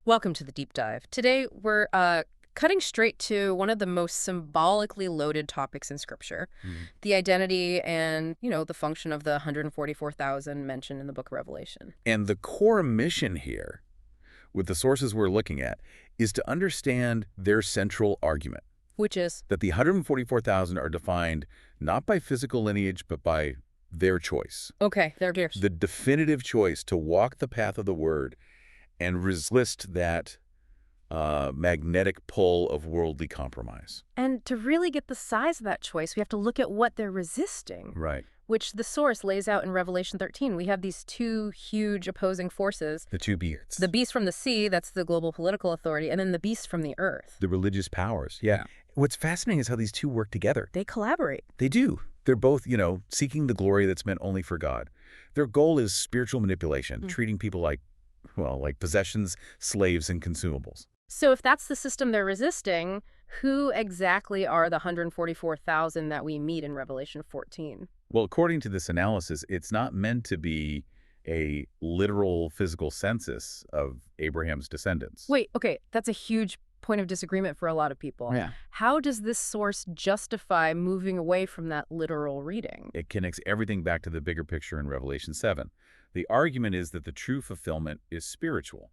Welcome to the deep dive. Today, we're cutting straight to one of the most symbolically loaded topics in Scripture, the identity and, the function of the 144,000 mentioned in the book of Revelation. And the core mission here, with the sources we're looking at, is to understand their central argument. Which is? That the 144,000 are defined not by physical lineage, but by their choice. Okay, their choice. The definitive choice to walk the path of the Word and resist that magnetic pull of worldly compromise. And to really get the size of that choice, we have to look at what they're resisting. Right. Which the source lays out in Revelation 13. We have these two huge opposing forces. The two beasts. The beast from the sea, that's the global political authority, and then the beast from the earth. The religious powers, yeah. What's fascinating is how these two work together. They collaborate. They do. They're both, seeking the glory that's meant only for God. Their goal is spiritual manipulation, treating people like possessions, slaves, and consumables. So if that's the system they're resisting, who exactly are the 144,000 that we meet in Revelation 14? Well, according to this analysis, it's not meant to be a literal physical census of Abraham's descendants. Wait, okay, that's a huge point of disagreement for a lot of people. Yeah. How does this source justify moving away from that literal reading? It connects everything back to the bigger picture in Revelation 7. The argument is that the true fulfillment is spiritual.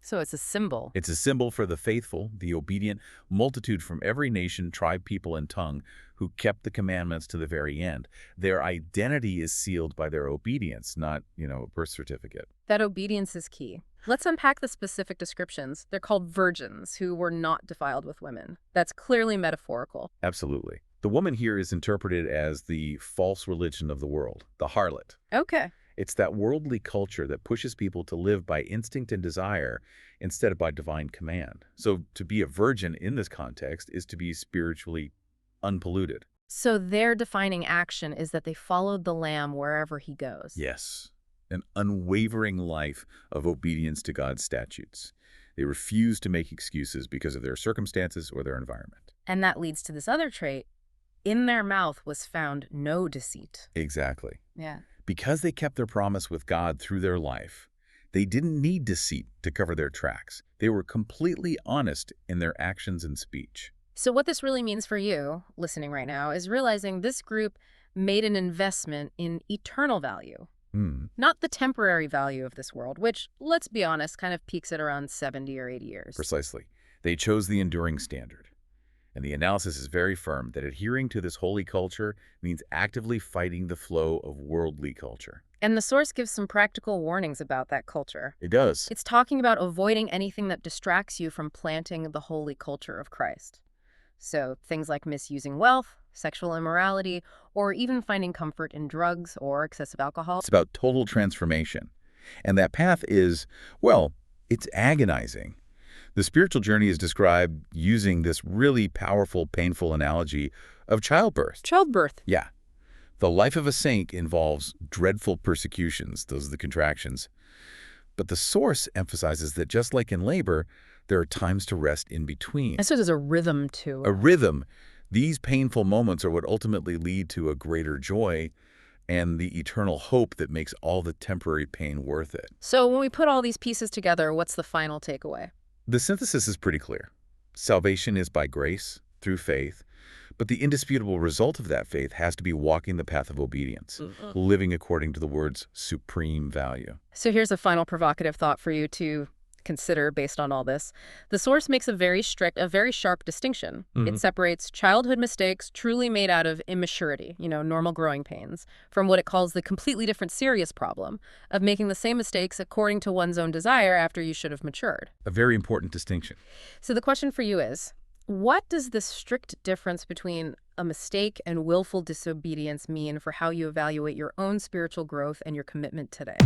So it's a symbol. It's a symbol for the faithful, the obedient multitude from every nation, tribe, people, and tongue who kept the commandments to the very end. Their identity is sealed by their obedience, not, a birth certificate. That obedience is key. Let's unpack the specific descriptions. They're called virgins who were not defiled with women. That's clearly metaphorical. Absolutely. The woman here is interpreted as the false religion of the world, the harlot. Okay. It's that worldly culture that pushes people to live by instinct and desire instead of by divine command. So to be a virgin in this context is to be spiritually unpolluted. So their defining action is that they followed the Lamb wherever he goes. Yes, an unwavering life of obedience to God's statutes. They refuse to make excuses because of their circumstances or their environment. And that leads to this other trait. In their mouth was found no deceit. Exactly. Yeah. Because they kept their promise with God through their life, they didn't need deceit to cover their tracks. They were completely honest in their actions and speech. So what this really means for you, listening right now, is realizing this group made an investment in eternal value, not the temporary value of this world, which, let's be honest, kind of peaks at around 70 or 80 years. Precisely. They chose the enduring standard. And the analysis is very firm that adhering to this holy culture means actively fighting the flow of worldly culture. And the source gives some practical warnings about that culture. It does. It's talking about avoiding anything that distracts you from planting the holy culture of Christ. So things like misusing wealth, sexual immorality, or even finding comfort in drugs or excessive alcohol. It's about total transformation. And that path is, it's agonizing. The spiritual journey is described using this really powerful, painful analogy of childbirth. Childbirth. Yeah. The life of a saint involves dreadful persecutions. Those are the contractions. But the source emphasizes that just like in labor, there are times to rest in between. And so there's a rhythm to it. A rhythm. These painful moments are what ultimately lead to a greater joy and the eternal hope that makes all the temporary pain worth it. So when we put all these pieces together, what's the final takeaway? The synthesis is pretty clear. Salvation is by grace, through faith, but the indisputable result of that faith has to be walking the path of obedience, living according to the Word's supreme value. So here's a final provocative thought for you to consider based on all this. The source makes a very sharp distinction. It separates childhood mistakes truly made out of immaturity, normal growing pains, from what it calls the completely different serious problem of making the same mistakes according to one's own desire after you should have matured. A very important distinction. So the question for you is, what does this strict difference between a mistake and willful disobedience mean for how you evaluate your own spiritual growth and your commitment today?